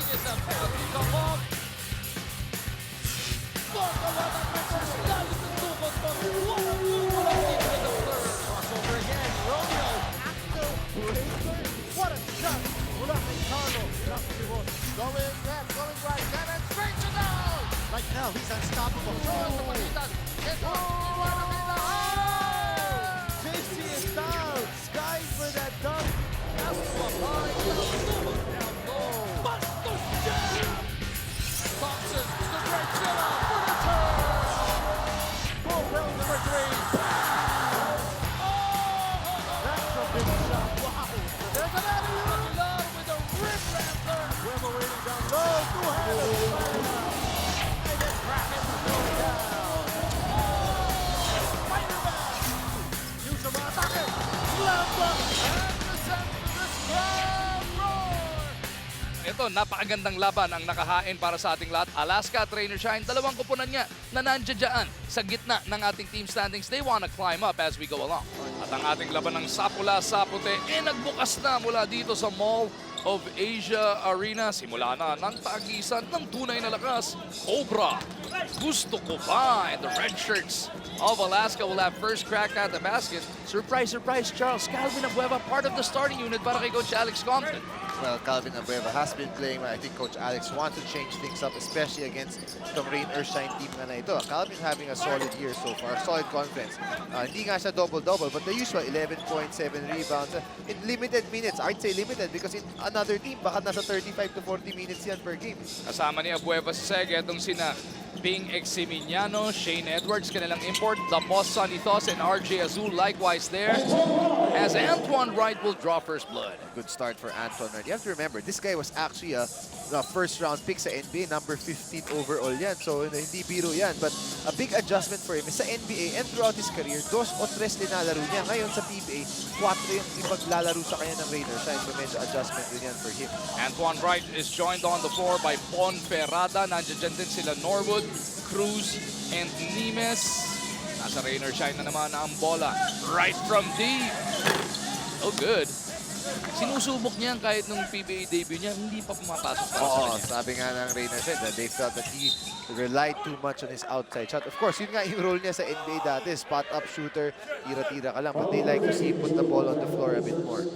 is a penalty come off. Lalo ng tukot to. What a move mula dito in the third. Crossover again. Romeo. What a shot! Mula kay Carlo. Going left, going right, and straight to goal! Right now, he's unstoppable. Throws sa palitan. Ito. JC is down. Sky for that dunk. Castro applied. Tumot down low. Bastos jam. Thompson. The right center. For the turn. Ball bell number 3. That's a big shot. Wow. There's an alley-oop. Aguilar with a rim rattler. Weber waiting down low. Two-handed. And then Kraken going down. Spider-Man. Use some atake. Slam dunk. And the center of this crowd roar. Ito, napakagandang laban ang nakahain para sa ating lahat. Alaska, Trainer Shine, dalawang kupunan niya na nandiyan dyan sa gitna ng ating team standings. They wanna climb up as we go along. At ang ating laban ng sapula sa puti, nagbukas na mula dito sa Mall of Asia Arena. Simula na ng tagisan ng tunay na lakas. Cobra, gusto ko ba? And the red shirts of Alaska will have first crack at the basket. Surprise, surprise, Charles. Calvin Abueva, part of the starting unit para kay Coach Alex Compton. Well, Calvin Abueva has been playing. I think Coach Alex wants to change things up, especially against the Rain Earthshine team na ito. Calvin having a solid year so far, solid confidence. Hindi nga siya double-double, but the usual 11 points, 7 rebounds. In limited minutes, I'd say limited because in another team, baka nasa 35 to 40 minutes yan per game. Kasama ni Abueva sa Sega itong sina Ping Eximiniano, Shane Edwards, kanilang import, Damos Sanitos, and RJ Azul likewise there. As Antoine Wright will draw first blood. Good start for Antoine Wright. You have to remember, this guy was actually a first-round pick sa NBA, number 15 overall yan. So, hindi biro yan. But a big adjustment for him is sa NBA and throughout his career, 2 o 3 linalaro niya. Ngayon sa PBA, 4 yung ipaglalaro sa kanya ng Rainer Shine. So, medyo adjustment din yan for him. Antoine Wright is joined on the floor by Pon Ferrada. Nandiyan din sila Norwood, Cruz, and Nimes. Nasa Rainer Shine na naman ang bola. Right from deep. Oh, good. Sinusubok niya kahit nung PBA debut niya, hindi pa pumapasok para sa Oo, kanya. sabi nga ng Rainer Shine that they felt that he relied too much on his outside shot. Of course, yun nga yung role niya sa NBA dati, spot-up shooter, tira-tira ka lang. But they like to see him put the ball on the floor a bit more.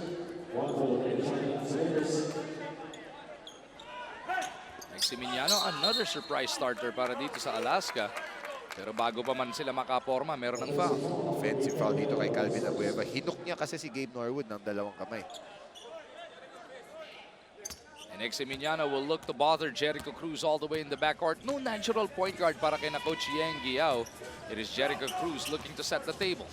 Eximiniano, another surprise starter para dito sa Alaska. Pero bago pa man sila makaporma, meron ng foul. Offensive foul dito kay Calvin Abueva. Hinok niya kasi si Gabe Norwood ng dalawang kamay. And Eximiniano will look to bother Jericho Cruz all the way in the backcourt. No natural point guard para kay na Coach Yang Giao. It is Jericho Cruz looking to set the table.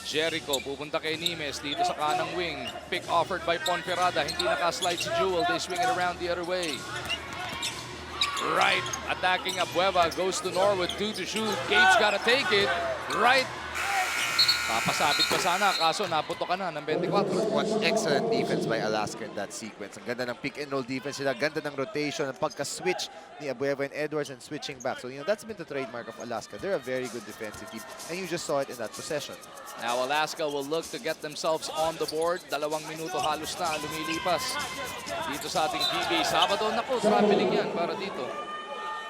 Jericho pupunta kay Nimes dito sa kanang wing. Pick offered by Ponferrada. Hindi nakaslide si Jewel. They swing it around the other way. Right, attacking Abueva, goes to Norwood, 2 to shoot. Gabe's gotta take it. Right. Papasabit pa sana, kaso naputo ka na ng 24. What excellent defense by Alaska in that sequence. Ang ganda ng pick and roll defense nila, ganda ng rotation, ang pagka-switch ni Abueva and Edwards and switching back. So, that's been the trademark of Alaska. They're a very good defensive team, and you just saw it in that possession. Now Alaska will look to get themselves on the board. 2 minuto halos na lumilipas dito sa ating PBA. Sabado, naku, traveling yan para dito.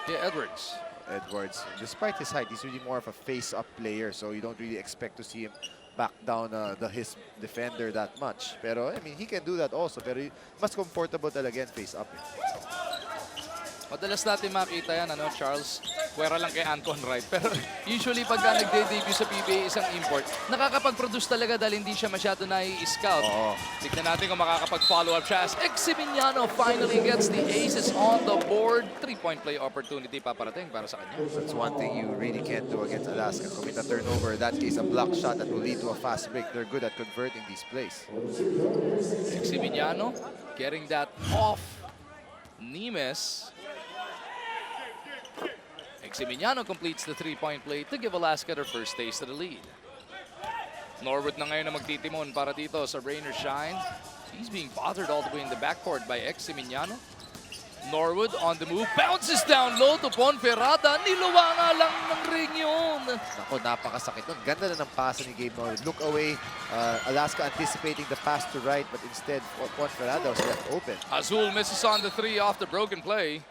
Kay Edwards. Edwards, despite his height, he's really more of a face-up player, so you don't really expect to see him back down his defender that much. Pero, I mean, he can do that also, pero mas comfortable talaga yan face-up. Madalas natin makita yan, Charles? Pwera lang kay Antoine Wright. Pero usually pagka nagde-debut sa PBA isang import, nakakapag-produce talaga dahil hindi siya masyado nai-scout. Tignan natin kung makakapag-follow up siya as Eximiniano finally gets the aces on the board. 3-point play opportunity paparating para sa kanya. That's one thing you really can't do against Alaska. Commit a turnover, in that case a block shot that will lead to a fast break. They're good at converting these plays. Eximiniano getting that off Nimes. Eximiniano completes the 3-point play to give Alaska their first taste of the lead. Norwood na ngayon na magtitimon para dito sa Rainer Shine. He's being bothered all the way in the backcourt by Eximiniano. Norwood on the move, bounces down low to Ponferrada. Niluwa nga lang ng ring yun. Nako, napakasakit nun. Ganda na ng pasa ni Gabe Norwood. Look away. Alaska anticipating the pass to right, but instead, Ponferrada was left open. Azul misses on the 3 off the broken play.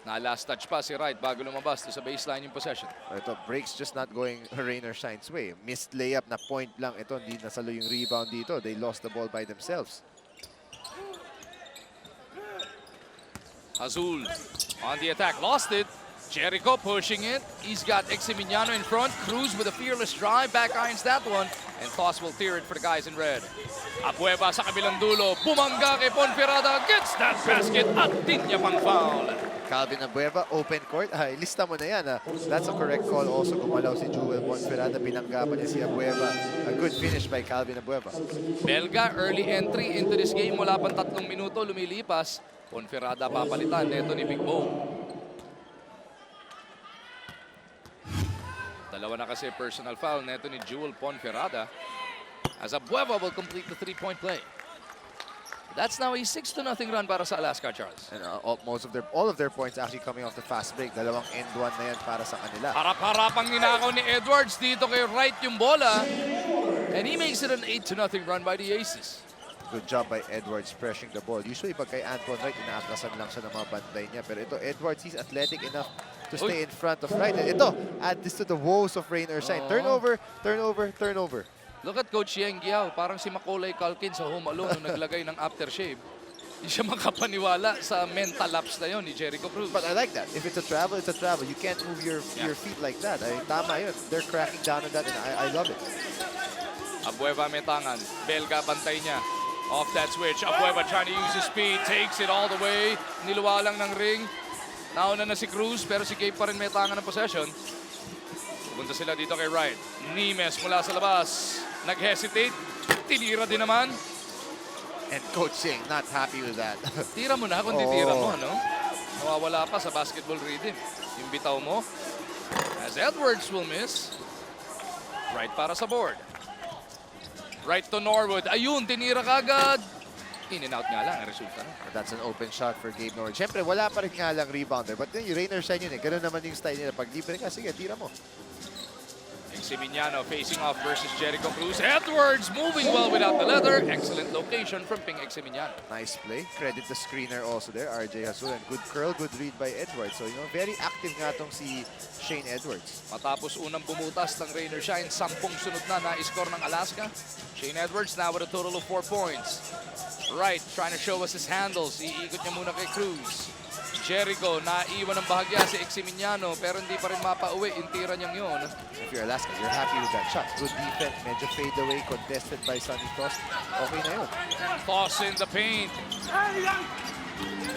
Na last touch pa si Wright bago lumabas to sa baseline yung possession. Ito, breaks just not going rain or shine's way. Missed layup na point lang. Ito, hindi nasalo yung rebound dito. They lost the ball by themselves. Azul on the attack, lost it. Jericho pushing it. He's got Eximignano in front. Cruz with a fearless drive, back irons that one. And Toss will clear it for the guys in red. Abueva sa kabilang dulo. Bumangga kay Ponferrada. Gets that basket at di niya pang foul. Calvin Abueva, open court. Ay, lista mo na yan. That's a correct call. Also, gumalaw si Jewel Ponferrada. Binanggapan niya si Abueva. A good finish by Calvin Abueva. Belga, early entry into this game. Wala pang 3 minuto, lumilipas. Ponferrada papalitan. Neto ni Big Bo. Dalawa na kasi personal foul. Neto ni Jewel Ponferrada. As Abueva will complete the 3-point play. That's now a 6-0 run para sa Alaska, Charles. And all of their points actually coming off the fast break. Dalawang end one na yan para sa kanila. Harap-harapang ninakaw ni Edwards dito kay Wright yung bola. And he makes it an 8-0 run by the Aces. Good job by Edwards pressuring the ball. Usually pag kay Antoine Wright, inaatrasan lang siya ng mga bantay niya. Pero ito, Edwards, he's athletic enough to stay in front of Wright. And ito, add this to the woes of rain or shine. Turnover, turnover, turnover. Look at Coach Yeng Giao. Parang si Macaulay Culkin sa Home Alone nung naglagay ng aftershave. Hindi siya makapaniwala sa mental lapse na yun ni Jericho Cruz. But I like that. If it's a travel, it's a travel. You can't move your feet like that. Ay, tama yun. They're cracking down on that and I love it. Abueva may tangan. Belga bantay niya. Off that switch. Abueva trying to use his speed. Takes it all the way. Niluwa lang ng ring. Nauna na si Cruz pero si Gabe pa rin may tangan ng possession. Punta sila dito kay Wright. Nimes mula sa labas. Nag-hesitate. Tinira din naman. And Coach Singh not happy with that. Tira mo na kung titira mo, no? Nawawala pa sa basketball rhythm. Yung bitaw mo. As Edwards will miss. Right para sa board. Right to Norwood. Ayun, tinira kagad. In and out nga lang ang resulta. That's an open shot for Gabe Norwood. Siyempre, wala pa rin nga lang rebounder. But then, yung rain or shine yun eh. Ganun naman yung style nila. Pag libre ka, sige, tira mo. Eximignano facing off versus Jericho Cruz. Edwards moving well without the leather. Excellent location from Ping Eximignano. Nice play. Credit the screener also there, RJ Hasul. And good curl, good read by Edwards. So, you know, very active nga tong si Shane Edwards. Matapos unang bumutas ng rain or shine, 10 sunod na na-score ng Alaska. Shane Edwards now with a total of 4 points. Right, trying to show us his handles. Iikot niya muna kay Cruz. Jericho, naiwan ng bahagya si Eximignano pero hindi pa rin mapauwi yung tira niyang yun. If you're Alaska, you're happy with that shot. Good defense, medyo fade away, contested by Sonny Toss. Okay na yun. Toss in the paint.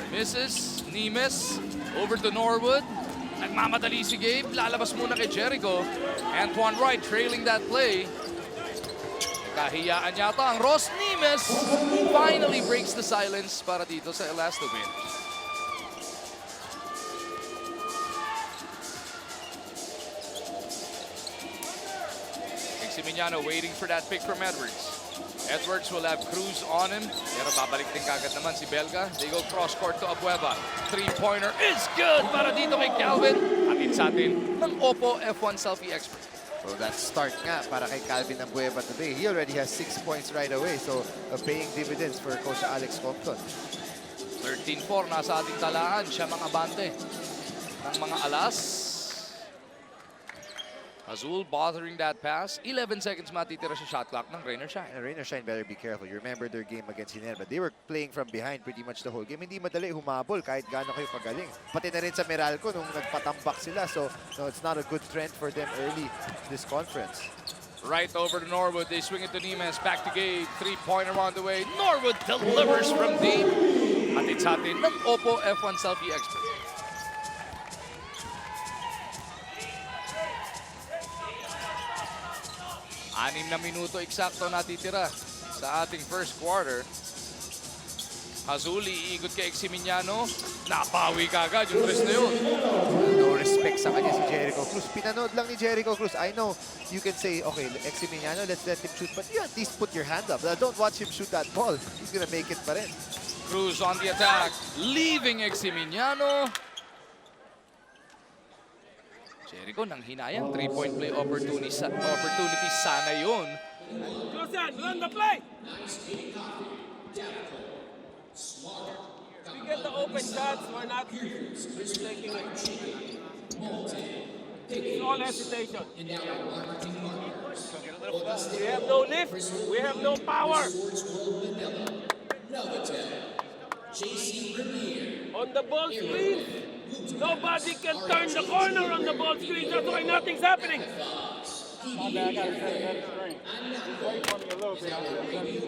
Misses, Nimes, over to Norwood. Nagmamadali si Gabe, lalabas muna kay Jericho. Antoine Wright trailing that play. Kahiyaan yata ang Ross Nimes. Finally breaks the silence para dito sa Elasto Bears. Eximignano waiting for that pick from Edwards. Edwards will have Cruz on him. Pero babalik din kagad naman si Belga. They go cross court to Abueva. 3-pointer is good para dito kay Calvin. Hatid sa atin ng Oppo F1 Selfie Expert. So that start nga para kay Calvin Abueva today. He already has 6 points right away. So paying dividends for Coach Alex Compton. 13-4 nasa ating talaan. Siya mga bante ng mga alas. Azul bothering that pass. 11 seconds matitira sa shot clock ng Rain or Shine. And Rain or Shine better be careful. You remember their game against Ginebra. They were playing from behind pretty much the whole game. Hindi madali humabol kahit gaano kayo kagaling. Pati na rin sa Meralco nung nagpatambak sila. So no, it's not a good trend for them early this conference. Right over to Norwood. They swing it to Nimes. Back to Gabe. 3-pointer on the way. Norwood delivers from deep. Hatid sa atin ng Oppo F1 Selfie Expert. 6 na minuto eksakto natitira sa ating first quarter. Azul, iikot kay Eximignano. Napawi kagad yung tres na yun. No respect sa kanya si Jericho Cruz. Pinanood lang ni Jericho Cruz. I know you can say, okay, Eximignano, let's let him shoot. But you at least put your hand up. Don't watch him shoot that ball. He's gonna make it pa rin. Cruz on the attack, leaving Eximiniano. Jericho nang hinayang, 3-point play opportunity sana yun. Josian, run the play! We get the open shots, we're not taking it. It's all hesitation. We have no lift, we have no power. On the ball screen, nobody can turn the corner on the ball screen. That's why nothing's happening. My bad, I gotta set that screen. Wait for me a little bit.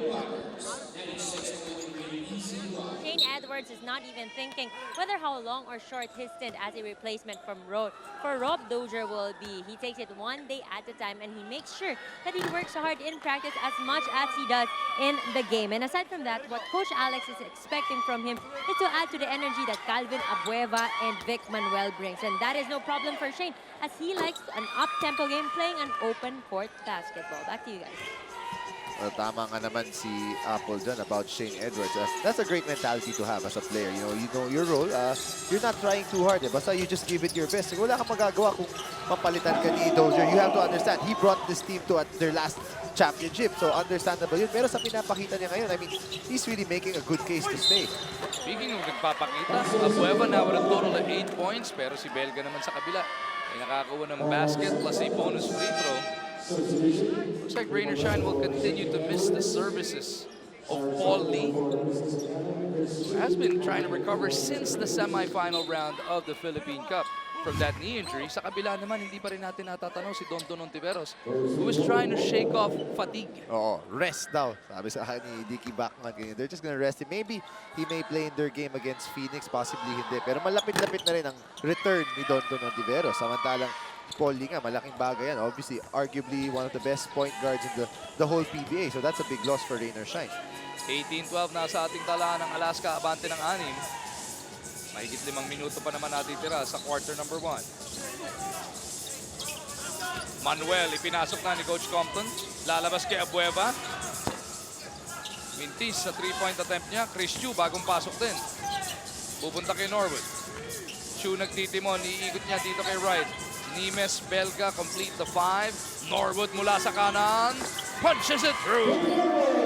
Shane Edwards is not even thinking whether how long or short his stint as a replacement for Rob Dozier will be. He takes it one day at a time and he makes sure that he works hard in practice as much as he does in the game. And aside from that, what Coach Alex is expecting from him is to add to the energy that Calvin Abueva and Vic Manuel brings. And that is no problem for Shane as he likes an up-tempo game playing an open court basketball. Back to you guys. Well, tama nga naman si Apple dyan about Shane Edwards. That's a great mentality to have as a player. You know your role. You're not trying too hard. Basta you just give it your best. Wala kang magagawa kung mapalitan ka ni Dozier. You have to understand, he brought this team to their last championship. So understandable yun. Pero sa pinapakita niya ngayon, I mean, he's really making a good case to stay. Speaking of nagpapakita, Abueva now with a total of 8 points. Pero si Belga naman sa kabila ay nakakakuha ng basket plus a bonus free throw. Looks like Rain or Shine will continue to miss the services of Paul Lee, who has been trying to recover since the semifinal round of the Philippine Cup from that knee injury. Sa kabila naman, hindi pa rin natin natatanong si Don Ontiveros, who is trying to shake off fatigue. Oo, rest daw. Sabi sa akin ni Dicky Bachman, they're just gonna rest him. Maybe he may play in their game against Phoenix, possibly hindi. Pero malapit-lapit na rin ang return ni Don Ontiveros. Samantalang Paul Lee nga, malaking bagay yan. Obviously, arguably one of the best point guards in the whole PBA. So that's a big loss for Rain or Shine. 18-12 na sa ating talaan ng Alaska, abante ng 6. Mahigit 5 minuto pa naman natitira sa quarter number 1. Manuel, ipinasok na ni Coach Compton. Lalabas kay Abueva. Mintis sa 3-point attempt niya. Chris Chu, bagong pasok din. Pupunta kay Norwood. Chu nagtitimon, iikot niya dito kay Wright. Nimes, Belga, complete the 5. Norwood mula sa kanan. Punches it through.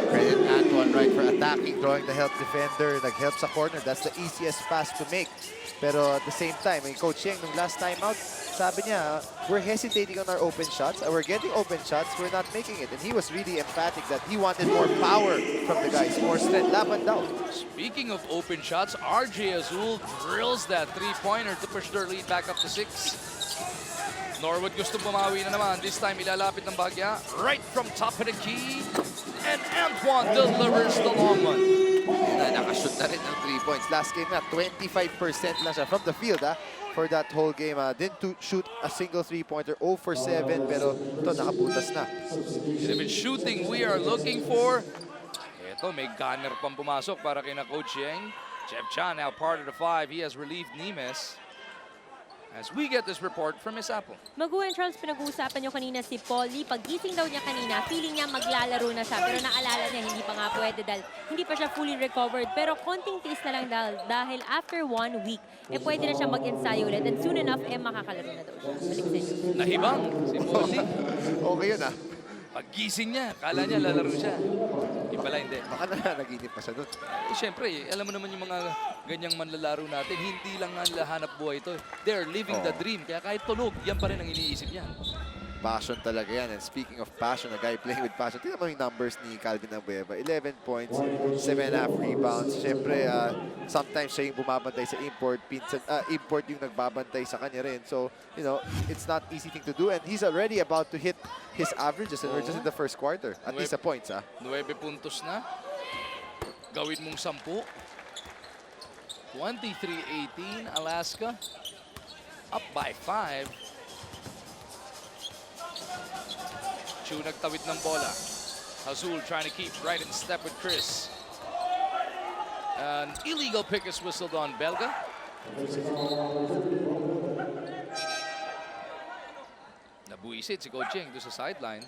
Credit Antoine Wright for attacking, drawing the help defender, nag-help sa corner. That's the easiest pass to make. Pero at the same time, Coach Yeng, nung last time out, sabi niya, we're hesitating on our open shots. We're getting open shots, we're not making it. And he was really emphatic that he wanted more power from the guys, more strength. Laban daw. Speaking of open shots, RJ Azul drills that 3-pointer to push their lead back up to 6. Norwood gusto bumawi na naman. This time ilalapit ng bagya. Right from top of the key. And Antoine delivers the long one. Nakashoot na rin ng 3 points. Last game na, 25% lang siya from the field for that whole game. Didn't shoot a single 3-pointer. 0 for 7, pero ito nakabutas na. Even shooting we are looking for. Ito, may gunner pang pumasok para kina Coach Yeng. Jeff Chan now part of the 5. He has relieved Nimes. As we get this report from Miss Apple. Mag-entrance, pinag-uusapan nyo kanina si Paulie. Pag-gising daw niya kanina, feeling niya maglalaro na siya. Pero naalala niya, hindi pa nga pwede dahil hindi pa siya fully recovered. Pero konting tiis na lang dahil after 1 week, pwede na siya mag-ensayo ulit. And soon enough, makalaro na daw siya. Balik sa inyo. Nahibang si Paulie. Okay yun Pag-gising niya, kala niya lalaro siya. Hindi pala, hindi. Baka naginip pa siya doon. Siyempre, alam mo naman yung mga ganyang manlalaro natin, hindi lang nga hanap buhay ito. They're living the dream. Kaya kahit tulog, yan pa rin ang iniisip niya. Passion talaga yan. And speaking of passion, a guy playing with passion, tingnan mo yung numbers ni Calvin Abueva. 11 points, 7.5 rebounds. Siyempre, sometimes siya yung bumabantay sa import. Import yung nagbabantay sa kanya rin. So, you know, it's not easy thing to do. And he's already about to hit his averages. And we're just in the first quarter. At least a points, 9 puntos na. Gawin mong 10. 23-18, Alaska. Up by 5. Chu nagtawid ng bola. Azul trying to keep right in step with Chris. An illegal pick is whistled on Belga. Nabuisit si Coach Yeng doon sa sideline.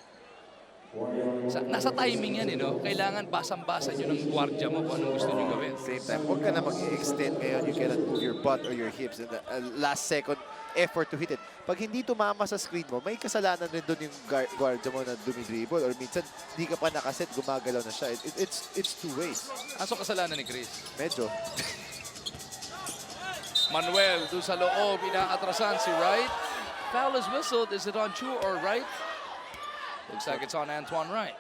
Nasa timing yan, no? Kailangan basang-basa nyo ng gwardiya mo kung anong gusto nyo gawin. Same time, huwag ka na mag-extend ngayon. You cannot move your butt or your hips in the last second effort to hit it. Pag hindi tumama sa screen mo, may kasalanan rin doon yung guardia mo na dumidribble or minsan hindi ka pa nakaset, gumagalaw na siya. It's two ways. Aso kasalanan ni Chris. Medyo. Manuel, doon sa loob, inaatrasan si Wright. Foul is whistled. Is it on Chu or Wright? Looks like it's on Antoine Wright.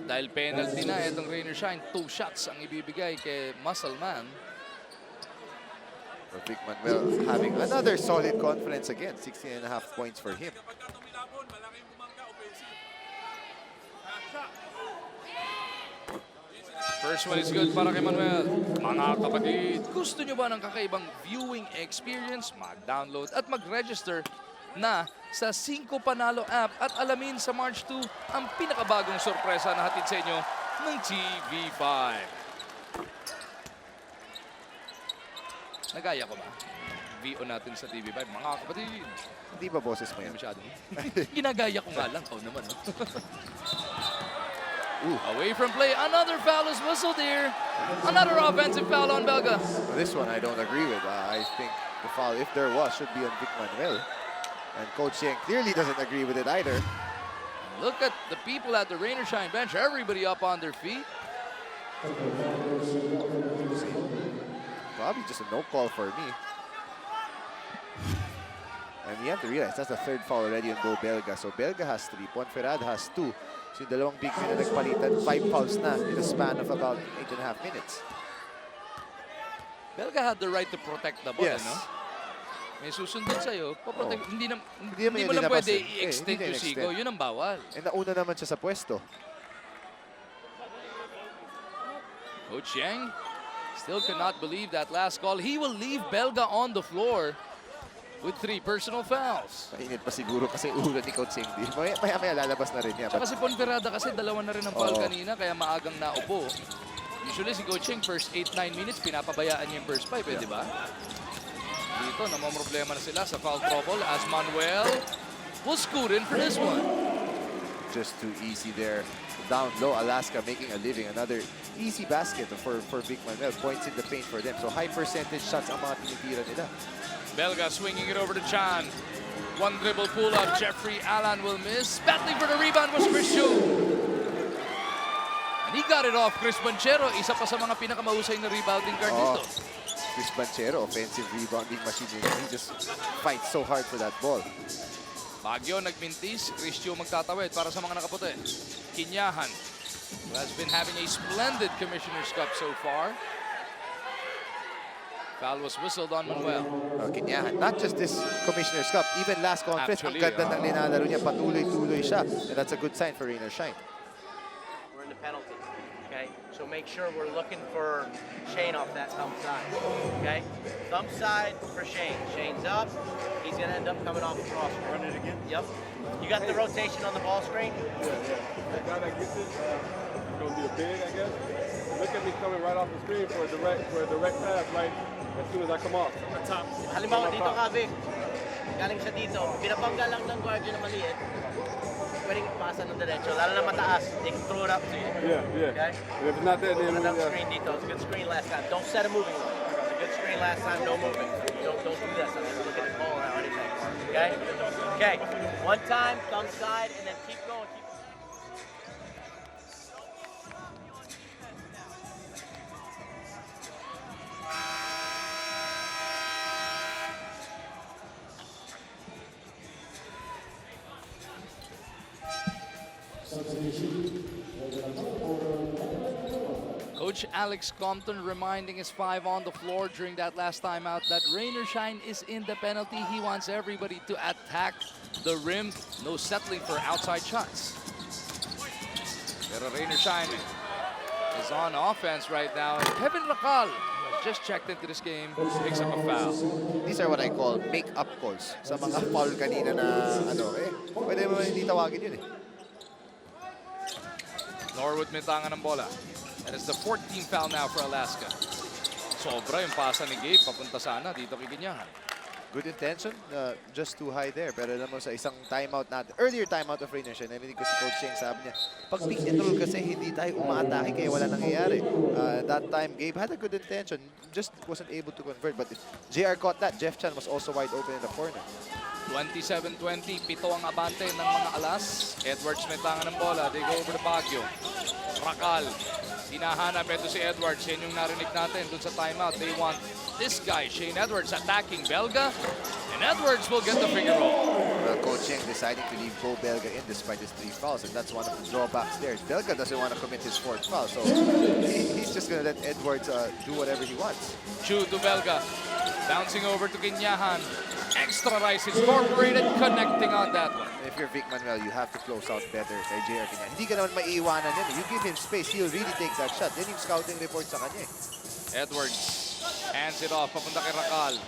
Dahil penalty na itong Rain or Shine, 2 shots ang ibibigay kay Muscle Man. Vic Manuel having another solid confidence again. 16.5 points for him. First one is good para kay Manuel. Mga kapatid, gusto nyo ba ng kakaibang viewing experience? Mag-download at mag-register na sa 5 Panalo app at alamin sa March 2 ang pinakabagong sorpresa na hatid sa inyo ng TV5. Nagaya ko ba? VO natin sa TV5, mga kapatid. Hindi ba boses mo yan? Masyado. Ginagaya ko nga lang. Oh, naman. Away from play, another foul is whistled here. Another offensive foul on Belga. This one I don't agree with. I think the foul, if there was, should be on Vic Manuel. And Coach Yang clearly doesn't agree with it either. Look at the people at the Rain or Shine bench. Everybody up on their feet. Probably just a no call for me. And you have to realize that's the 3rd foul already on Go Belga. So Belga has 3, Ponferrada has 2. So yung dalawang big men na nagpalitan, 5 fouls na in a span of about 8.5 minutes. Belga had the right to protect the ball, Yes. no? May susundin sa'yo, paprotect. Hindi naman mo yun lang pwede dinapasin. i-extend Hindi na yung sigo. in-extend. Yun ang bawal. And nauna naman siya sa pwesto. Coach Yang still cannot believe that last call. He will leave Belga on the floor with 3 personal fouls. Mainit pa siguro kasi ulo ni Coach Yang. Maya-maya lalabas na rin niya. Tsaka si Ponferrada kasi 2 na rin ang foul Oo. kanina, kaya maagang naupo. Usually si Coach Yang first 8-9 minutes, pinapabayaan niya yung first 5, di ba? Dito, namamroblema na sila sa foul trouble as Manuel will scoot in for this one. Just too easy there. Down low, Alaska making a living. Another easy basket for Vic Manuel. Points in the paint for them. So high percentage shots ang mga tinitira nila. Belga swinging it over to Chan. 1 dribble pull-up. Jeffrey Allen will miss. Battling for the rebound was Chris Chu. And he got it off Chris Banchero. Isa pa sa mga pinakamahusay na rebounding guard dito. Chris Banchero, offensive rebounding machine. He just fights so hard for that ball. Baguio nagmintis. Chris Chu magtatawid para sa mga nakaputi. Kinyahan, who has been having a splendid Commissioner's Cup so far. Foul was whistled on Manuel. Kinyahan, not just this Commissioner's Cup, even last conference, Actually, ang ganda ng linalaro niya, patuloy-tuloy siya. And that's a good sign for Rain or Shine. We're in the penalty, okay? So make sure we're looking for Shane off that thumb side, okay? Thumb side for Shane. Shane's up. He's gonna end up coming off the cross. Run it again? Yep. You got the rotation on the ball screen? Yeah. That guy that gets it, gonna be a big, I guess. Look at me coming right off the screen for a direct pass, right? As soon as I come off. On top. Halimbawa, dito ka, Vic. Galing siya dito. Binabangga lang ng guardian na maliit. Pwedeng pasa ng diretso. Lalo na mataas. They can throw it up to you. Yeah. Okay? And if it's not there, then Another screen dito. It's a good screen last time. Don't set a moving one. It's a good screen last time. No moving. Don't do this. I mean, look at the ball or anything. Okay? Okay. One time, thumb side, and then keep going. Coach Alex Compton reminding his 5 on the floor during that last timeout that Rain or Shine is in the penalty. He wants everybody to attack the rim. No settling for outside shots. Pero Rain or Shine is on offense right now. Kevin Racal has just checked into this game, picks up a foul. These are what I call make-up calls. Sa mga foul kanina na, pwede mo hindi tawagin yun eh. Norwood may tangan ng bola. And it's the 14th foul now for Alaska. Sobra yung pasa ni Gabe, papunta sana dito kay Ginyahan. Good intention, just too high there. Pero alam mo sa isang timeout natin, earlier timeout of Rainer Shine, narinig ko si Coach Sheng sabi niya, pag pick and roll kasi hindi tayo umaatake kaya wala nangyayari. That time, Gabe had a good intention, just wasn't able to convert. But if JR caught that, Jeff Chan was also wide open in the corner. 27-20, pito ang abante ng mga alas. Edwards may tangan ng bola, they go over to Baguio. Rakal, hinahanap ito si Edwards, yan yung narinig natin dun sa timeout. They want this guy, Shane Edwards, attacking Belga, and Edwards will get the finger roll. Well, Coach Sheng deciding to leave Bo Belga in despite his 3 fouls, and that's one of the drawbacks there. Belga doesn't want to commit his 4th foul, so he's just going to let Edwards do whatever he wants. Chu to Belga, bouncing over to Kinyahan. Extra Rice incorporated, connecting on that one. If you're Vic Manuel, you have to close out better kay JR Kinyan. Hindi ka naman maiiwanan yan. You give him space, he'll really take that shot. Yan yung scouting report sa kanya. Edwards hands it off, papunta kay Rakal.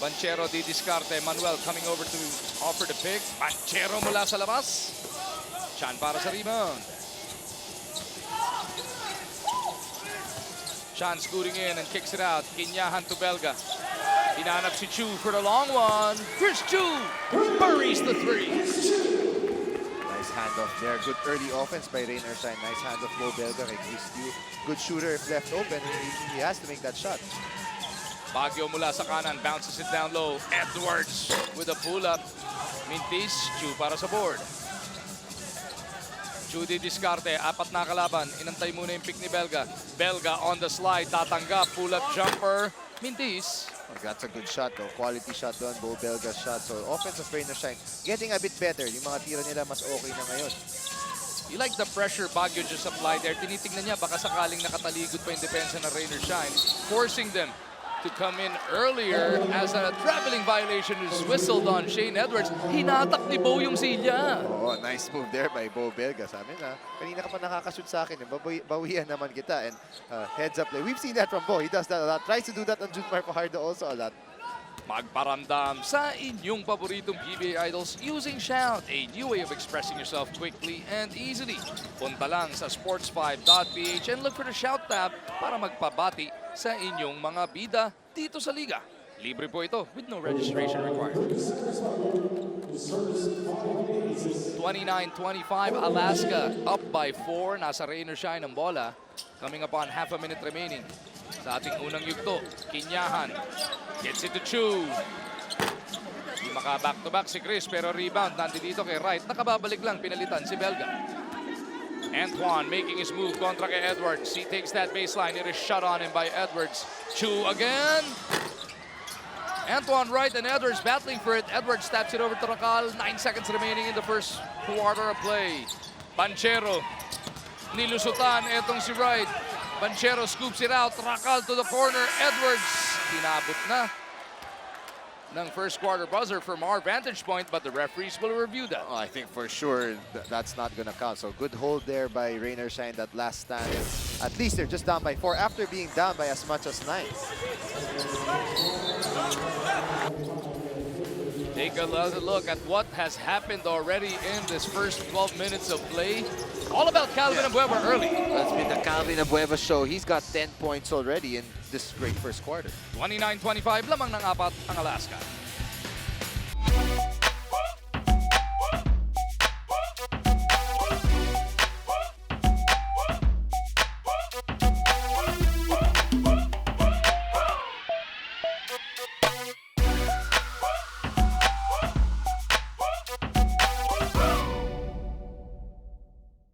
Banchero di diskarte. Manuel coming over to offer the pick. Banchero mula sa labas. Chan para sa rebound. Chan scooting in and kicks it out. Kinyahan to Belga. Hinanap si Chu for the long one. Chris Chu buries the 3. Nice handoff there. Good early offense by Rainer Shine. Nice handoff Bo Belga kay Chris Chu. Good shooter if left open. He has to make that shot. Baguio mula sa kanan, bounces it down low. Edwards with a pull-up. Mintis, Chu para sa board. Chu di diskarte, 4 na kalaban. Inantay muna yung pick ni Belga. Belga on the slide, tatanggap, pull-up jumper. Mintis. Oh, that's a good shot though. Quality shot doon. Bo Belga's shot. So offensive Rainer Shine getting a bit better. Yung mga tira nila mas okay na ngayon. You like the pressure Baguio just applied there. Tinitingnan niya, baka sakaling nakataligod pa yung depensa ng Rainer Shine. Forcing them to come in earlier as a traveling violation is whistled on Shane Edwards. Hinatak ni Bo yung silya. Oh, nice move there by Bo Belga. Sabi na, kanina ka pa nakakashoot sa akin. Bawian naman kita. And heads up play. We've seen that from Bo. He does that a lot. Tries to do that on Junmar Fajardo also a lot. Magparamdam sa inyong paboritong PBA idols using Shout, a new way of expressing yourself quickly and easily. Punta lang sa sports5.ph and look for the Shout tab para magpabati sa inyong mga bida dito sa liga. Libre po ito with no registration required. 29-25, Alaska up by 4. Nasa Rainer Shine ang bola. Coming upon half a minute remaining. Sa ating unang yugto, Kinyahan gets it to Chu. Di maka back-to-back si Chris pero rebound nandito kay Wright. Nakababalik lang, pinalitan si Belga. Antoine making his move kontra kay Edwards. He takes that baseline. It is shot on him by Edwards. Chu again. Antoine Wright and Edwards battling for it. Edwards taps it over to Rakal. 9 seconds remaining in the first quarter of play. Banchero nilusutan etong si Wright. Banchero scoops it out. Rakal to the corner. Edwards tinabot na ng first quarter buzzer from our vantage point, but the referees will review that. Oh, I think for sure that's not going to count. So good hold there by Rainer Shine that last stand. At least they're just down by 4 after being down by as much as 9. Take a look at what has happened already in this first 12 minutes of play. All about Calvin Abueva early. That's been the Calvin Abueva show. He's got 10 points already in this great first quarter. 29-25, lamang ng 4 ang Alaska.